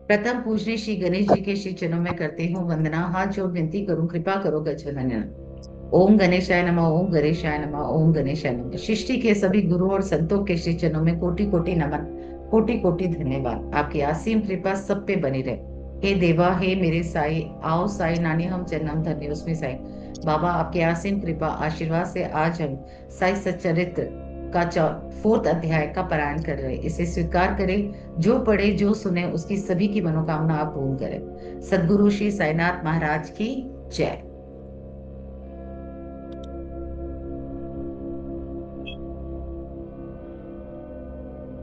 प्रथम पूजने श्री गणेश जी के श्री चरणों में करती हूँ वंदना। हाथ जोड़ विनती करूं, कृपा करो गजानन। ओम गणेशाय नमः, ओम गणेशाय नमः, ओम गणेशाय नमः। सृष्टि के सभी गुरु और संतों के श्री चरणों में कोटि कोटि नमन, कोटि कोटि धन्यवाद। आपकी असीम कृपा सब पे बनी रहे। हे देवा, हे मेरे साईं, आओ साईं नानी हम जन्म धन्य उसमें साईं। बाबा आपकी असीम कृपा आशीर्वाद से आज हम साई सच्चरित्र का 4th अध्याय का पारायण कर रहे हैं। इसे स्वीकार करें, जो पढ़े जो सुने उसकी सभी की मनोकामना आप पूर्ण करें। सदगुरु श्री साईनाथ महाराज की जय।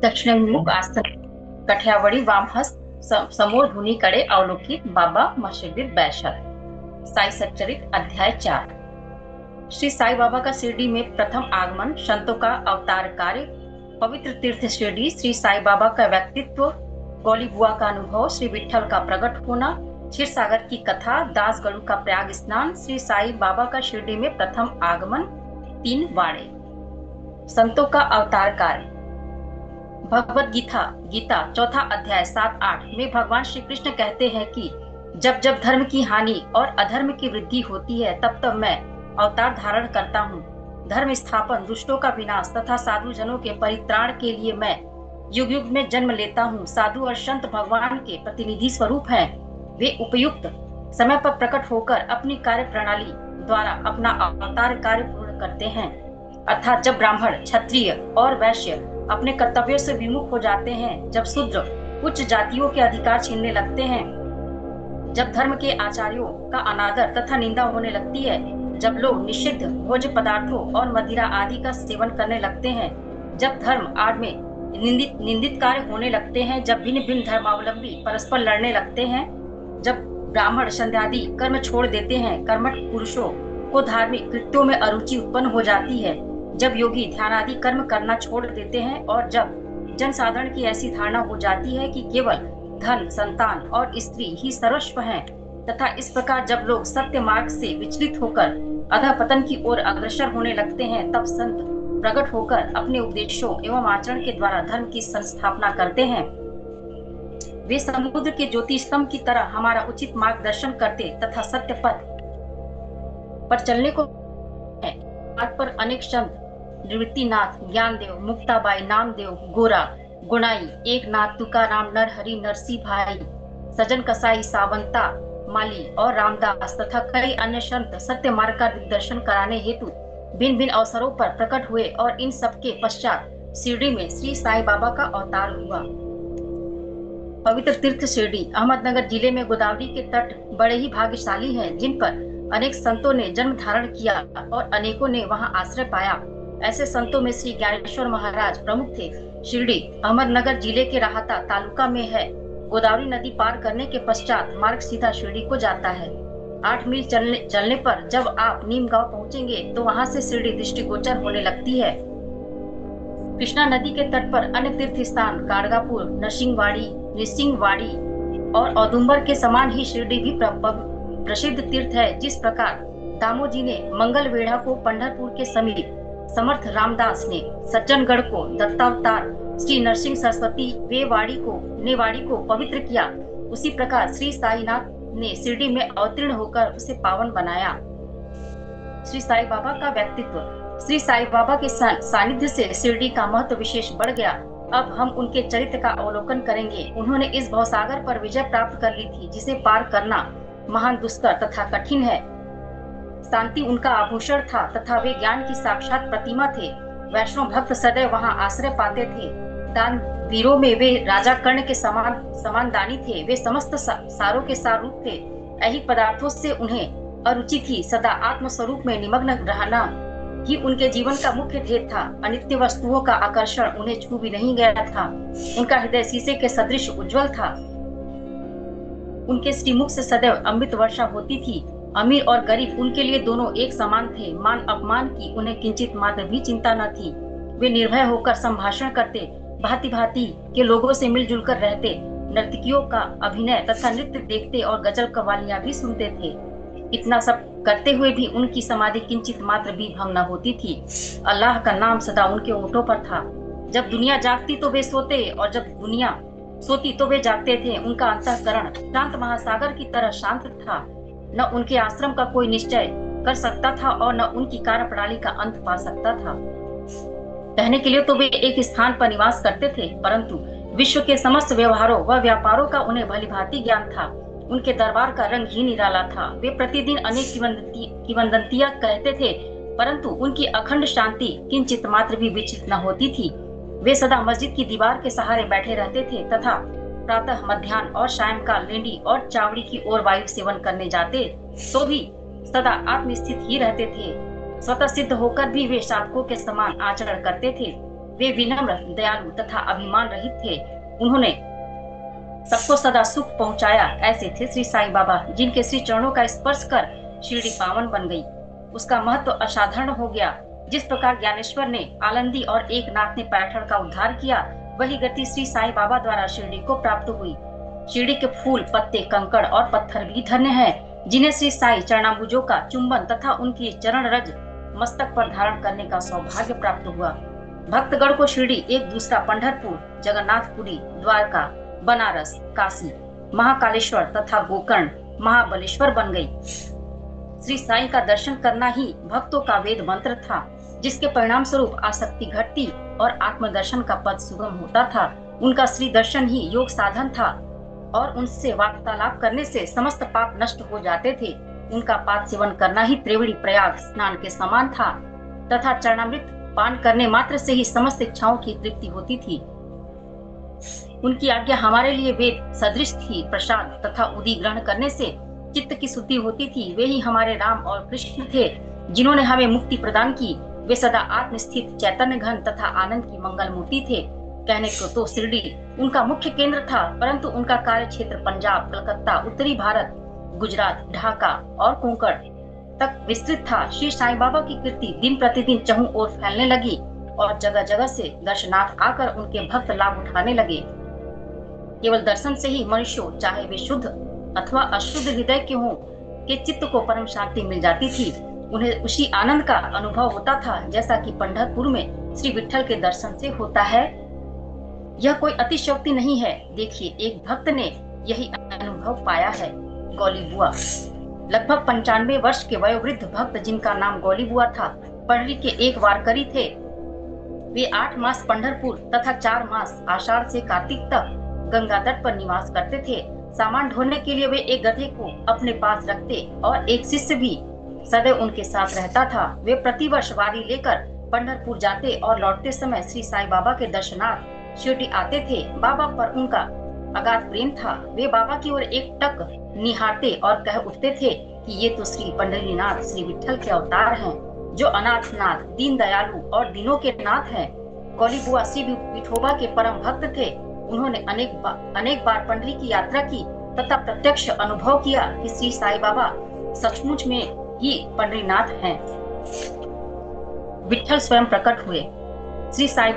दक्षिणोन्मुख आसन, कठियावड़ी वाम हस्त, समोर धुनी कड़े अवलोकित, बाबा मस्जिद बैशर। साई सच्चरित अध्याय 4। श्री साई बाबा का शिरडी में प्रथम आगमन, संतों का अवतार कार्य, पवित्र तीर्थ शिरडी, श्री साई बाबा का व्यक्तित्व, गौली बुआ का अनुभव, श्री विठल का प्रकट होना, क्षीर सागर की कथा, दास गणु का प्रयाग स्नान, श्री साई बाबा का शिरडी में प्रथम आगमन, 3 वाड़े। संतों का अवतार कार्य। भगवत गीता 4था अध्याय 7-8 में भगवान श्री कृष्ण कहते हैं कि जब जब धर्म की हानि और अधर्म की वृद्धि होती है तब तब मैं अवतार धारण करता हूँ। धर्म स्थापन, दुष्टों का विनाश तथा साधु जनों के परित्राण के लिए मैं युग युग में जन्म लेता हूँ। साधु और संत भगवान के प्रतिनिधि स्वरूप हैं। वे उपयुक्त समय पर प्रकट होकर अपनी कार्य प्रणाली द्वारा अपना अवतार कार्य पूर्ण करते हैं। अर्थात जब ब्राह्मण, क्षत्रिय और वैश्य अपने कर्तव्यों से विमुख हो जाते हैं, जब शूद्र उच्च जातियों के अधिकार छीनने लगते हैं, जब धर्म के आचार्यों का अनादर तथा निंदा होने लगती है, जब लोग निषिद्ध भोज्य पदार्थों और मदिरा आदि का सेवन करने लगते हैं, जब धर्म आड़ में निंदित कार्य होने लगते हैं, जब भिन्न भिन्न धर्मावलंबी परस्पर लड़ने लगते हैं, जब ब्राह्मण संध्यादि कर्म छोड़ देते हैं, कर्मठ पुरुषों को धार्मिक कृत्यों में अरुचि उत्पन्न हो जाती है, जब योगी ध्यान आदि कर्म करना छोड़ देते हैं और जब जनसाधारण की ऐसी धारणा हो जाती है कि केवल धन, संतान और स्त्री ही सर्वस्व हैं, तथा इस प्रकार जब लोग सत्य मार्ग से विचलित होकर अधःपतन की ओर अग्रसर होने लगते हैं, तब संत प्रकट होकर अपने उपदेशों एवं आचरण के द्वारा धर्म की संस्थापना करते हैं। वे समुद्र के ज्योति स्तंभ की तरह हमारा उचित मार्गदर्शन करते तथा सत्य पथ पर चलने को पर अनेक संत, निवृत्तिनाथ, ज्ञानदेव, मुक्ताबाई, नामदेव, गोरा, गुणाई, एकनाथ, तुकाराम, नरहरि, नरसी भाई, सजन कसाई, सावंता, माली और रामदास तथा कई अन्य संत सत्य मार्ग का दिग्दर्शन कराने हेतु भिन्न भिन्न अवसरों पर प्रकट हुए और इन सबके पश्चात शिरडी में श्री साई बाबा का अवतार हुआ। पवित्र तीर्थ शिरडी अहमदनगर जिले में गोदावरी के तट बड़े ही भाग्यशाली हैं, जिन पर अनेक संतों ने जन्म धारण किया और अनेकों ने वहां आश्रय पाया। ऐसे संतों में श्री ज्ञानेश्वर महाराज प्रमुख थे। शिरडी अहमदनगर जिले के राहता तालुका में है। गोदावरी नदी पार करने के पश्चात मार्ग सीधा शिरडी को जाता है। 8 मील चलने पर जब आप नीम गांव पहुंचेंगे तो वहां से शिरडी दृष्टिगोचर होने लगती है। कृष्णा नदी के तट पर अन्य तीर्थ स्थान गाड़गापुर, नरसिंहवाड़ी और औदुंबर के समान ही शिरडी भी प्रसिद्ध तीर्थ है। जिस प्रकार दामोजी ने मंगलवेढ़ा को पंढरपुर के समीप, समर्थ रामदास ने सज्जनगढ़ को, दत्तावतार श्री नरसिंह सरस्वती वाड़ी को पवित्र किया, उसी प्रकार श्री साईनाथ ने शिरडी में अवतीर्ण होकर उसे पावन बनाया। श्री साई बाबा का व्यक्तित्व। श्री साई बाबा के सानिध्य से शिरडी का महत्व विशेष बढ़ गया। अब हम उनके चरित्र का अवलोकन करेंगे। उन्होंने इस भवसागर पर विजय प्राप्त कर ली थी, जिसे पार करना महान दुष्कर तथा कठिन है। शांति उनका आभूषण था तथा वे ज्ञान की साक्षात प्रतिमा थे। वैष्णव भक्त सदैव वहां आश्रय पाते थे। दान वीरों में वे राजा कर्ण के समान दानी थे। वे समस्त सारों के सार रूप थे। ऐहिक पदार्थों से उन्हें अरुचि थी। सदा आत्म स्वरूप में निमग्न रहना ही उनके जीवन का मुख्य ध्येय था। अनित्य वस्तुओं का आकर्षण उन्हें छू भी नहीं गया था। उनका हृदय शीशे के सदृश उज्जवल था। उनके श्रीमुख से सदैव अमृत वर्षा होती थी। अमीर और गरीब उनके लिए दोनों एक समान थे। मान अपमान की उन्हें किंचित मात्र भी चिंता न थी। वे निर्भय होकर संभाषण करते, भांति भांति के लोगों से मिलजुल कर रहते, नर्तकियों का अभिनय तथा नृत्य देखते और गजल कव्वालियां भी सुनते थे। इतना सब करते हुए भी उनकी समाधि किंचित मात्र भी भंग न होती थी। अल्लाह का नाम सदा उनके ओठों पर था। जब दुनिया जागती तो वे सोते और जब दुनिया सोती तो वे जागते थे। उनका अंतःकरण शांत महासागर की तरह शांत था। न उनके आश्रम का कोई निश्चय कर सकता था और न उनकी कार्यप्रणाली का अंत पा सकता था। कहने के लिए तो वे एक स्थान पर निवास करते थे, परंतु विश्व के समस्त व्यवहारों व व्यापारों का उन्हें भलीभांति ज्ञान था। उनके दरबार का रंग ही निराला था। वे प्रतिदिन अनेक किंवदंतियां कहते थे, परंतु उनकी अखंड शांति किंचित मात्र भी विचलित न होती थी। वे सदा मस्जिद की दीवार के सहारे बैठे रहते थे तथा प्रातः, मध्याह्न और सायंकाल लेंडी और चावड़ी की ओर वायु सेवन करने जाते तो भी सदा आत्मस्थित ही रहते थे। स्वतः सिद्ध होकर भी वे साधकों के समान आचरण करते थे। वे विनम्र, दयालु तथा अभिमान रहित थे। उन्होंने सबको सदा सुख पहुंचाया। ऐसे थे श्री साईं बाबा, जिनके श्री चरणों का स्पर्श कर शिरडी पावन बन गई। उसका महत्व असाधारण हो गया। जिस प्रकार ज्ञानेश्वर ने आलंदी और एक नाथ ने पैठण का उद्धार किया, वही गति श्री साईं बाबा द्वारा शिरडी को प्राप्त हुई। शिरडी के फूल, पत्ते, कंकड़ और पत्थर भी धन्य हैं, जिन्हें श्री साईं चरणाम्बुजों का चुंबन तथा उनकी चरण रज मस्तक पर धारण करने का सौभाग्य प्राप्त हुआ। भक्तगण को शिरडी एक दूसरा पंढरपुर, जगन्नाथपुरी, द्वारका, बनारस, काशी, महाकालेश्वर तथा गोकर्ण, महाबलेश्वर बन गई। श्री साईं का दर्शन करना ही भक्तों का वेद मंत्र था, जिसके परिणाम स्वरूप आसक्ति घटती और आत्मदर्शन का पद सुगम होता था। उनका श्री दर्शन ही योग साधन था और उनसे वार्तालाप करने से समस्त पाप नष्ट हो जाते थे। उनका पाद सेवन करना ही त्रिवेणी प्रयाग स्नान के समान था तथा चरणामृत पान करने मात्र से ही समस्त इच्छाओं की तृप्ति होती थी। उनकी आज्ञा हमारे लिए वेद सदृश थी। प्रसाद तथा उदी ग्रहण करने से चित्त की शुद्धि होती थी। वे ही हमारे राम और कृष्ण थे, जिन्होंने हमें मुक्ति प्रदान की। वे सदा आत्मस्थित, चैतन्य घन तथा आनंद की मंगल मूर्ति थे। कहने को तो शिरडी उनका मुख्य केंद्र था, परंतु उनका कार्य क्षेत्र पंजाब, कलकत्ता, उत्तरी भारत, गुजरात, ढाका और कोंकण तक विस्तृत था। श्री साईं बाबा की कीर्ति दिन प्रतिदिन चहुं ओर फैलने लगी और जगह जगह से दर्शनार्थ आकर उनके भक्त लाभ उठाने लगे। केवल दर्शन से ही मनुष्यों, चाहे वे शुद्ध अथवा अशुद्ध हृदय के हों, के चित्त को परम शांति मिल जाती थी। उन्हें उसी आनंद का अनुभव होता था जैसा कि पंढरपुर में श्री विठ्ठल के दर्शन से होता है। यह कोई अतिशयोक्ति नहीं है। देखिए, एक भक्त ने यही अनुभव पाया है। गौली बुआ, लगभग 95 वर्ष के वयोवृद्ध भक्त, जिनका नाम गौली बुआ था, पंडरी के एक वारकरी थे। वे 8 मास पंढरपुर तथा 4 मास आषाढ़ से कार्तिक तक गंगा तट पर निवास करते थे। सामान ढोने के लिए वे एक गधे को अपने पास रखते और एक शिष्य भी सदैव उनके साथ रहता था। वे प्रतिवर्ष वारी लेकर पंढरपुर जाते और लौटते समय श्री साईं बाबा के दर्शनार्थ शिरडी आते थे। बाबा पर उनका अगाध प्रेम था। वे बाबा की ओर एक टक निहारते और कह उठते थे कि ये तो श्री पंढरीनाथ, श्री विठ्ठल के अवतार हैं, जो अनाथ नाथ, दीन दयालु और दीनों के नाथ हैं। गौली बुआ श्री विठोबा के परम भक्त थे। उन्होंने अनेक बार पंडरी की यात्रा की तथा प्रत्यक्ष अनुभव किया कि श्री साईं बाबा सचमुच में ही पंढरीनाथ हैं। विठ्ठल स्वयं प्रकट हुए। श्री साईं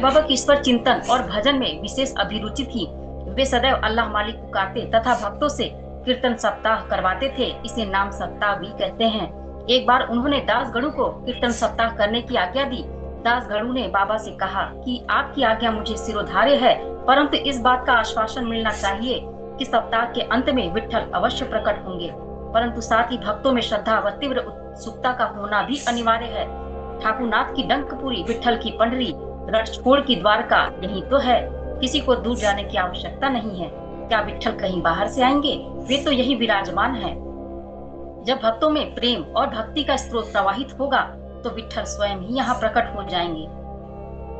बाबा की ईश्वर चिंतन और भजन में विशेष अभिरुचि थी। वे सदैव अल्लाह मालिक पुकारते तथा भक्तों से कीर्तन सप्ताह करवाते थे। इसे नाम सप्ताह भी कहते हैं। एक बार उन्होंने दासगणों को कीर्तन सप्ताह करने की आज्ञा दी। दासगणों ने बाबा से कहा कि आपकी आज्ञा मुझे सिरोधार्य है, परंतु इस बात का आश्वासन मिलना चाहिए कि सप्ताह के अंत में विठ्ठल अवश्य प्रकट होंगे। परंतु साथ ही भक्तों में श्रद्धा व तीव्र उत्सुकता का होना भी अनिवार्य है। ठाकुरनाथ की डंकपुरी, विठ्ठल की पंडरी, रणछोड़ की द्वारका यही तो है। किसी को दूर जाने की आवश्यकता नहीं है। क्या विठ्ठल कहीं बाहर से आएंगे? वे तो यही विराजमान है। जब भक्तों में प्रेम और भक्ति का स्रोत प्रवाहित होगा तो विठ्ठल स्वयं ही यहाँ प्रकट हो जाएंगे।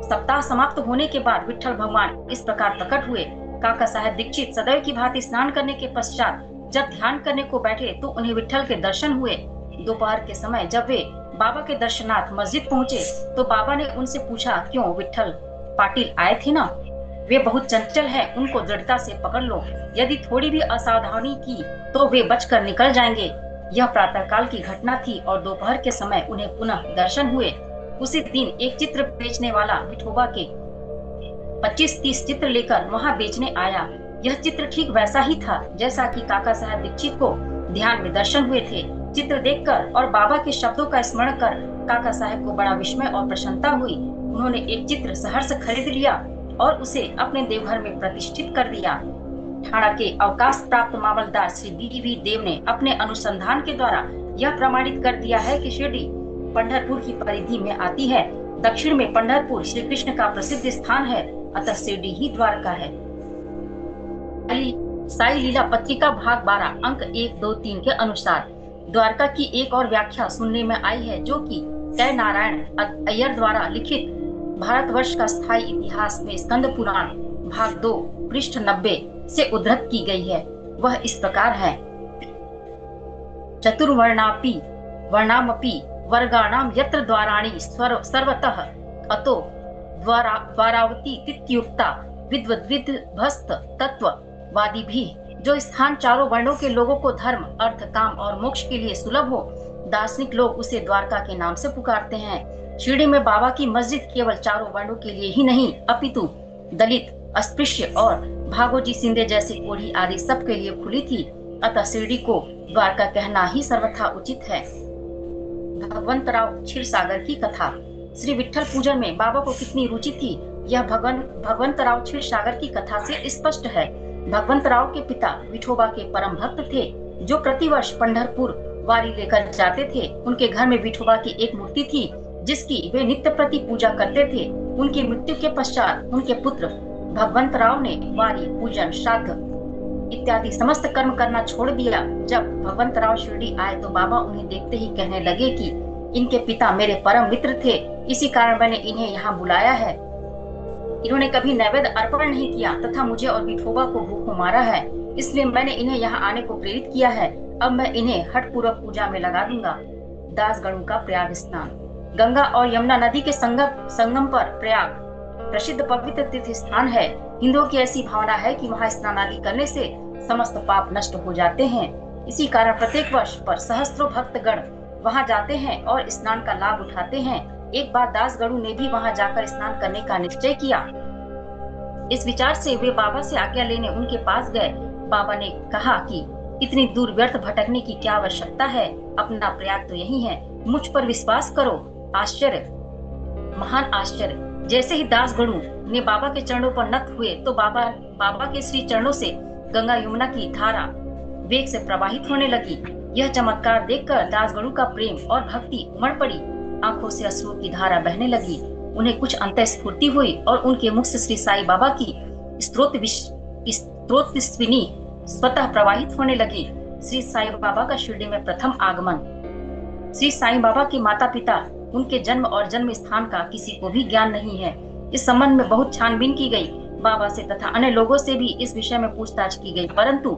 सप्ताह समाप्त होने के बाद विठ्ठल भगवान इस प्रकार प्रकट हुए। काका साहेब दीक्षित सदैव की भांति स्नान करने के पश्चात जब ध्यान करने को बैठे तो उन्हें विठ्ठल के दर्शन हुए। दोपहर के समय जब वे बाबा के दर्शनार्थ मस्जिद पहुँचे तो बाबा ने उनसे पूछा, क्यों विठ्ठल पाटिल आए थे ना? वे बहुत चंचल हैं, उनको दृढ़ता से पकड़ लो। यदि थोड़ी भी असावधानी की तो वे बचकर निकल जाएंगे। यह प्रातःकाल की घटना थी और दोपहर के समय उन्हें पुनः दर्शन हुए। उसी दिन एक चित्र बेचने वाला विठोबा के 25-30 चित्र लेकर वहां बेचने आया। यह चित्र ठीक वैसा ही था जैसा कि काका साहब दीक्षित को ध्यान में दर्शन हुए थे। चित्र देखकर और बाबा के शब्दों का स्मरण कर काका साहब को बड़ा विस्मय और प्रसन्नता हुई। उन्होंने एक चित्र सहर्ष खरीद लिया और उसे अपने देवघर में प्रतिष्ठित कर दिया। ठाणा के अवकाश प्राप्त मामलतदार श्री BV देव ने अपने अनुसंधान के द्वारा यह प्रमाणित कर दिया है कि शिरडी पंढरपुर की परिधि में आती है। दक्षिण में पंढरपुर श्री कृष्ण का प्रसिद्ध स्थान है, अतः शिरडी ही द्वारका है। साई लीला पत्रिका भाग 12 अंक 1, 2, 3 के अनुसार द्वारका की एक और व्याख्या सुनने में आई है, जो कि कै नारायण अय्यर द्वारा लिखित भारतवर्ष का स्थायी इतिहास में स्कंद पुराण भाग 2 पृष्ठ 90 से उद्धृत की गई है। वह इस प्रकार है। चतुर्वर्णापि वर्णामपि वर्गाणाम यत्र द्वाराणि सर्वतः अतो द्वारावती तित्युक्ता विद्वद्विद्भस्त तत्ववादी भी, जो स्थान चारों वर्णों के लोगों को धर्म, अर्थ, काम और मोक्ष के लिए सुलभ हो, दार्शनिक लोग उसे द्वारका के नाम से पुकारते हैं। शिरडी में बाबा की मस्जिद केवल चारों वर्णों के लिए ही नहीं, अपितु दलित, अस्पृश्य और भागोजी सिंधे जैसे कोढ़ी आदि सब के लिए खुली थी, अतः शिरडी को द्वारका कहना ही सर्वथा उचित है। भगवंतराव क्षीरसागर की कथा। श्री विठ्ठल पूजन में बाबा को कितनी रुचि थी, यह भगवंतराव क्षीरसागर की कथा से स्पष्ट है। भगवंतराव के पिता विठोबा के परम भक्त थे, जो प्रतिवर्ष पंढरपुर वारी लेकर जाते थे। उनके घर में विठोबा की एक मूर्ति थी, जिसकी वे नित्य प्रति पूजा करते थे। उनकी मृत्यु के पश्चात उनके पुत्र भगवंतराव ने वारी, पूजन, श्राद्ध इत्यादि समस्त कर्म करना छोड़ दिया। जब भगवंतराव शिरडी आए तो बाबा उन्हें देखते ही कहने लगे कि इनके पिता मेरे परम मित्र थे, इसी कारण मैंने इन्हें यहाँ बुलाया है। इन्होंने कभी नैवेद्य अर्पण नहीं किया तथा मुझे और विठोबा को भूखों मारा है, इसलिए मैंने इन्हें यहाँ आने को प्रेरित किया है। अब मैं इन्हें हठ पूर्वक पूजा में लगा दूंगा। दासगणों का प्रयाग स्नान। गंगा और यमुना नदी के संगम पर प्रयाग प्रसिद्ध पवित्र तीर्थ स्थान है। हिंदुओं की ऐसी भावना है कि वहाँ स्नान आदि करने से समस्त पाप नष्ट हो जाते हैं। इसी कारण प्रत्येक वर्ष पर सहस्त्रों भक्तगण वहाँ जाते हैं और स्नान का लाभ उठाते हैं। एक बार दासगणु ने भी वहाँ जाकर स्नान करने का निश्चय किया। इस विचार से वे बाबा से आज्ञा लेने उनके पास गए। बाबा ने कहा कि इतनी दूर व्यर्थ भटकने की क्या आवश्यकता है, अपना प्रयाग तो यही है, मुझ पर विश्वास करो। आश्चर्य, महान आश्चर्य। जैसे ही दासगणु ने बाबा के चरणों पर नत हुए तो बाबा के श्री चरणों से गंगा यमुना की धारा वेग से प्रवाहित होने लगी। यह चमत्कार देखकर दासगणु का प्रेम और भक्ति उमड़ पड़ी। आंखों से अश्रुओं की धारा बहने लगी। उन्हें कुछ अंतःस्फूर्ति हुई और उनके मुख से श्री साई बाबा की स्तोत्रस्विनी स्वतः प्रवाहित होने लगी। श्री साई बाबा का शिरडी में प्रथम आगमन। श्री साई बाबा के माता पिता, उनके जन्म और जन्म स्थान का किसी को भी ज्ञान नहीं है। इस संबंध में बहुत छानबीन की गई। बाबा से तथा अन्य लोगों से भी इस विषय में पूछताछ की गई, परंतु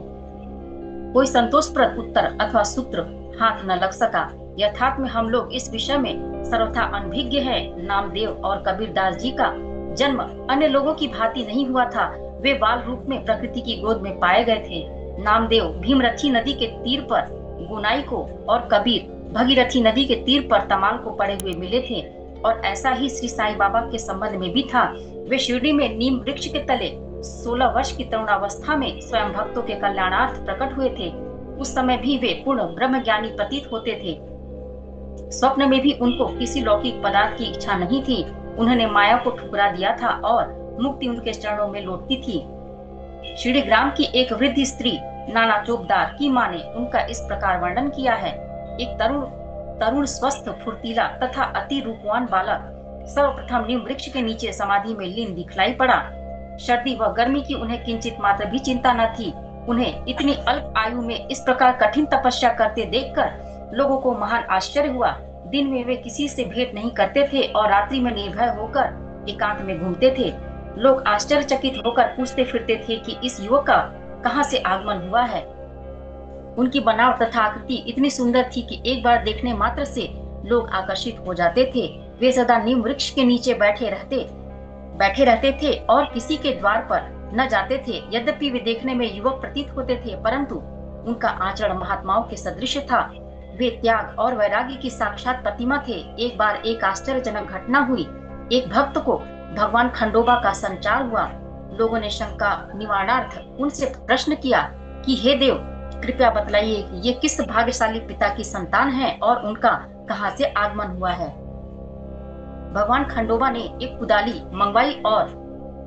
कोई संतोषप्रद उत्तर अथवा सूत्र हाथ न लग सका। यथार्थ में हम लोग इस विषय में सर्वथा अनभिज्ञ है। नामदेव और कबीरदास जी का जन्म अन्य लोगों की भांति नहीं हुआ था। वे बाल रूप में प्रकृति की गोद में पाए गए थे। नामदेव भीमरथी नदी के तीर पर गुनाई को और कबीर भगीरथी नदी के तीर पर तमाल को पड़े हुए मिले थे। और ऐसा ही श्री साई बाबा के संबंध में भी था। वे शिरडी में नीम वृक्ष के तले 16 वर्ष की तरुणावस्था में स्वयं भक्तों के कल्याणार्थ प्रकट हुए थे। उस समय भी वे पूर्ण ब्रह्मज्ञानी प्रतीत होते थे। स्वप्न में भी उनको किसी लौकिक पदार्थ की इच्छा नहीं थी। उन्होंने माया को ठुकरा दिया था और मुक्ति उनके चरणों में लौटती थी। शिरडी ग्राम की एक वृद्ध स्त्री नाना चोपदार की माँ ने उनका इस प्रकार वर्णन किया है। एक तरुण स्वस्थ फुर्तीला तथा अति रूपवान बालक सर्वप्रथम नीम वृक्ष के नीचे समाधि में लीन दिखलाई पड़ा। सर्दी व गर्मी की उन्हें किंचित मात्र भी चिंता न थी। उन्हें इतनी अल्प आयु में इस प्रकार कठिन तपस्या करते देखकर लोगों को महान आश्चर्य हुआ। दिन में वे किसी से भेंट नहीं करते थे और रात्रि में निर्भय होकर एकांत में घूमते थे। लोग आश्चर्यचकित होकर पूछते फिरते थे कि इस युवक का कहाँ से आगमन हुआ है। उनकी बनावट तथा आकृति इतनी सुंदर थी कि एक बार देखने मात्र से लोग आकर्षित हो जाते थे। वे सदा नीम वृक्ष के नीचे बैठे रहते थे और किसी के द्वार पर न जाते थे। यद्यपि वे देखने में युवक प्रतीत होते थे, परंतु उनका आचरण महात्माओं के सदृश था। वे त्याग और वैराग्य की साक्षात प्रतिमा थे। एक बार एक आश्चर्यजनक घटना हुई। एक भक्त को भगवान खंडोबा का संचार हुआ। लोगों ने शंका निवारणार्थ उनसे प्रश्न किया कि हे देव, कृपया बतलाइए कि ये किस भाग्यशाली पिता की संतान है और उनका कहां से आगमन हुआ है। भगवान खंडोबा ने एक कुदाली मंगवाई और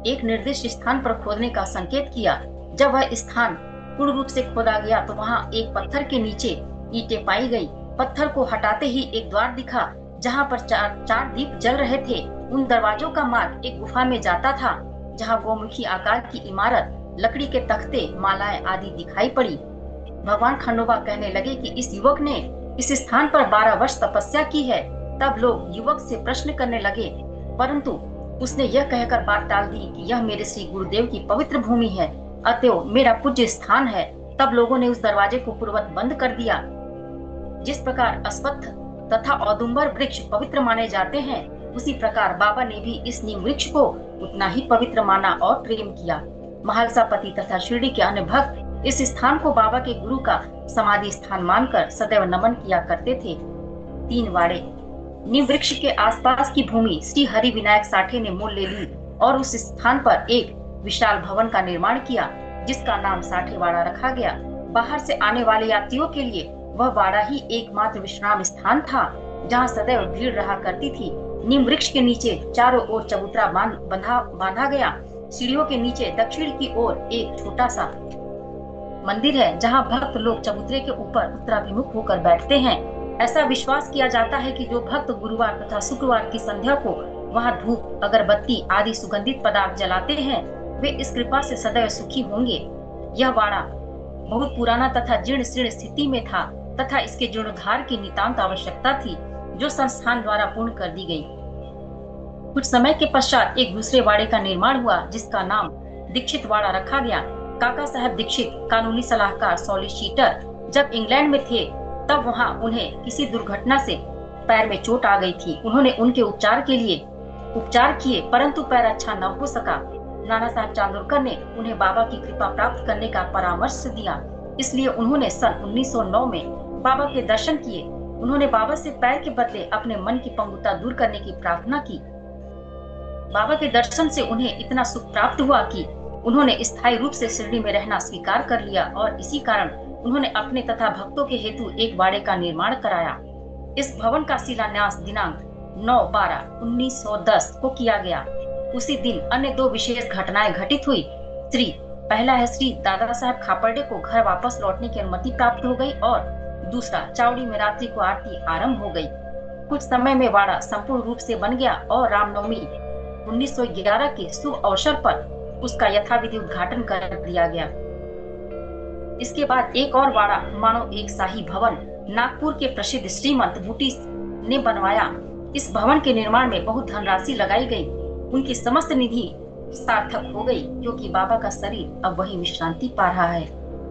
एक निर्दिष्ट स्थान पर खोदने का संकेत किया। जब वह स्थान पूर्ण रूप से खोदा गया तो वहां एक पत्थर के नीचे ईंटें पाई गई। पत्थर को हटाते ही एक द्वार दिखा जहां पर चार दीप जल रहे थे। उन दरवाजों का मार्ग एक गुफा में जाता था जहां गोमुखी आकार की इमारत, लकड़ी के तख्ते, मालाएं आदि दिखाई पड़ी। भगवान खंडोबा कहने लगे कि इस युवक ने इस स्थान पर 12 वर्ष तपस्या की है। तब लोग युवक से प्रश्न करने लगे, परंतु उसने यह कहकर बात टाल दी कि यह मेरे श्री गुरुदेव की पवित्र भूमि है, अतएव मेरा पूज्य स्थान है। तब लोगों ने उस दरवाजे को पूर्ववत बंद कर दिया। जिस प्रकार अश्वत्थ तथा औदुंबर वृक्ष पवित्र माने जाते हैं, उसी प्रकार बाबा ने भी इस नीम वृक्ष को उतना ही पवित्र माना और प्रेम किया। महालसापति तथा शिरडी के अन्य भक्त इस स्थान को बाबा के गुरु का समाधि स्थान मानकर सदैव नमन किया करते थे। 3 वाड़े। नीम वृक्ष के आसपास की भूमि श्री हरि विनायक साठे ने मोल ले ली और उस स्थान पर एक विशाल भवन का निर्माण किया जिसका नाम साठेवाड़ा रखा गया। बाहर से आने वाले यात्रियों के लिए वह वाड़ा ही एकमात्र विश्राम स्थान था जहाँ सदैव भीड़ रहा करती थी। नीम वृक्ष के नीचे चारों ओर चबूतरा बांधा गया। सीढ़ियों के नीचे दक्षिण की ओर एक छोटा सा मंदिर है जहाँ भक्त लोग चबूतरे के ऊपर उत्तराभिमुख होकर बैठते हैं। ऐसा विश्वास किया जाता है कि जो भक्त गुरुवार तथा शुक्रवार की संध्या को वहाँ धूप, अगरबत्ती आदि सुगंधित पदार्थ जलाते हैं, वे इस कृपा से सदैव सुखी होंगे। यह वाड़ा बहुत पुराना तथा जीर्ण शीर्ण स्थिति में था तथा इसके जीर्णोद्धार की नितांत आवश्यकता थी, जो संस्थान द्वारा पूर्ण कर दी गई। कुछ समय के पश्चात एक दूसरे वाड़े का निर्माण हुआ जिसका नाम दीक्षित वाड़ा रखा गया। काका साहब दीक्षित कानूनी सलाहकार सॉलिसिटर जब इंग्लैंड में थे तब वहां उन्हें किसी दुर्घटना से पैर में चोट आ गई थी। उन्होंने उनके उपचार किए परंतु पैर अच्छा न हो सका। नाना साहब चांदोरकर ने उन्हें बाबा की कृपा प्राप्त करने का परामर्श दिया, इसलिए उन्होंने सन 1909 में बाबा के दर्शन किए। उन्होंने बाबा से पैर के बदले अपने मन की पंगुता दूर करने की प्रार्थना की। बाबा के दर्शन से उन्हें इतना सुख प्राप्त हुआ कि उन्होंने स्थायी रूप से शिरडी में रहना स्वीकार कर लिया और इसी कारण उन्होंने अपने तथा भक्तों के हेतु एक वाड़े का निर्माण कराया। इस भवन का शिलान्यास दिनांक 9/12/1910 को किया गया। उसी दिन अन्य 2 विशेष घटनाएं घटित हुई। पहला है श्री दादा साहब खापर्डे को घर वापस लौटने की अनुमति प्राप्त हो गई और दूसरा चावड़ी में रात्रि को आरती आरंभ हो गई। कुछ समय में वाड़ा संपूर्ण रूप से बन गया और रामनवमी 1911 के शुभ अवसर पर उसका यथाविधि उद्घाटन कर दिया गया। इसके बाद एक और वाड़ा मानो एक शाही भवन नागपुर के प्रसिद्ध श्रीमंत बूटी ने बनवाया। इस भवन के निर्माण में बहुत धनराशि लगाई गई। उनकी समस्त निधि सार्थक हो गई क्योंकि बाबा का शरीर अब वही विश्रांति पा रहा है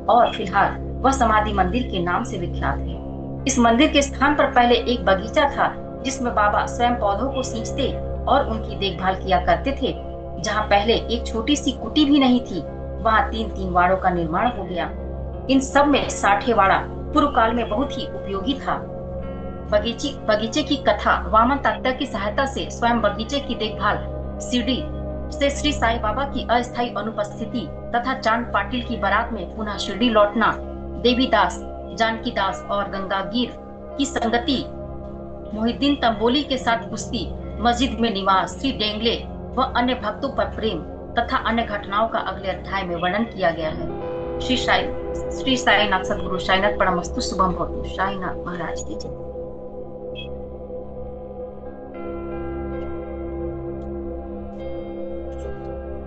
और फिलहाल वह समाधि मंदिर के नाम से विख्यात है। इस मंदिर के स्थान पर पहले एक बगीचा था जिसमें बाबा स्वयं पौधों को सींचते और उनकी देखभाल किया करते थे। जहाँ पहले एक छोटी सी कुटी भी नहीं थी, वहाँ 3 वाड़ों का निर्माण हो गया। इन सब में साठेवाड़ा पूर्व काल में बहुत ही उपयोगी था। बगीचे की कथा वामन तात्या की सहायता से स्वयं बगीचे की देखभाल, शिरडी से श्री साई बाबा की अस्थायी अनुपस्थिति तथा चांद पाटिल की बारात में पुनः शिरडी लौटना, देवीदास, जानकी दास और गंगागीर की संगति, मोहिद्दीन तंबोली के साथ कुश्ती, मस्जिद में निवास, श्री डेंगले व अन्य भक्तों पर प्रेम तथा अन्य घटनाओं का अगले अध्याय में वर्णन किया गया है। श्री साईनाथ सद्गुरु साईनाथ परमस्तु शुभम भवतु। साईनाथ महाराज की जय।